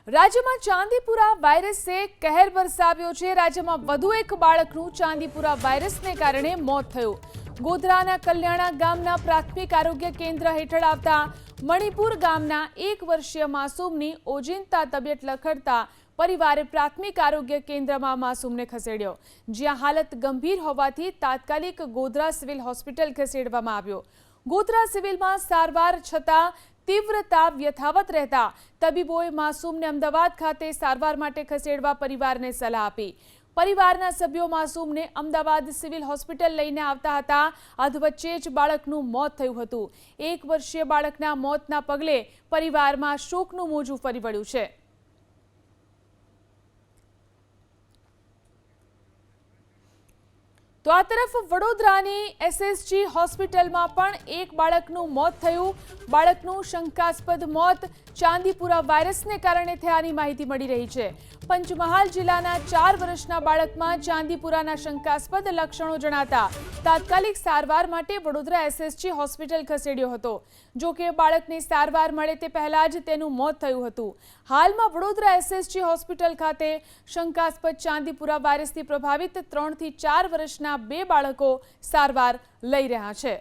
રાજ્યમાં ચાંદીપુરા વાયરસે કહેર વરસાવ્યો છે। રાજ્યમાં વધુ એક બાળકનું ચાંદીપુરા વાયરસને કારણે મોત થયું। ગોધરાના કલ્યાણા ગામના પ્રાથમિક આરોગ્ય કેન્દ્ર હેઠળ આવતા મણિપુર ગામના 1 વર્ષીય માસૂમની ઓજિંતા તબિયત લખડતા પરિવારે પ્રાથમિક આરોગ્ય કેન્દ્રમાં માસૂમને ખસેડ્યો, જ્યાં હાલત ગંભીર હોવાથી તાત્કાલિક ગોધરા સિવિલ હોસ્પિટલ ખસેડવામાં આવ્યો। ગોધરા સિવિલમાં સારવાર છતાં तीव्र ताप यथावत रहता तबीबोए मासूम ने अमदावाद खाते सारवार माटे खसेड़वा परिवार ने सलाह आपी। परिवारना सभ्यो मासूम ने अमदावाद सिविल होस्पिटल लईने आवता हता। अधवच्चे ज बाळकनुं मोत थयुं हतुं। 1 वर्षीय बाळकना मोतना पगले परिवारमां शोकनुं मोजું ફરી વળ્યું છે। तो आ तरफ वडोदरानी एसएसजी होस्पिटलमां पण एक बाळकनुं मोत थयुं। बाळकनुं शंकास्पद मोत चांदीपुरा वायरसने कारणे थयानी माहिती मळी रही छे। पंचमहाल जिल्लाना 4 वर्षना बाळकमां चांदीपुराना शंकास्पद लक्षणों जणाता तात्कालिक सारवार माटे वडोदरा एसएसजी होस्पिटल खसेड्यो हतो। जो के बाळकने सारवार मळे ते पहेला ज तेनुं मोत थयुं हतुं। हालमां वडोदरा एसएसजी होस्पिटल खाते शंकास्पद चांदीपुरा वायरसथी प्रभावित 3 થી 4 વર્ષના 2 બાળકો સારવાર લઈ રહ્યા છે।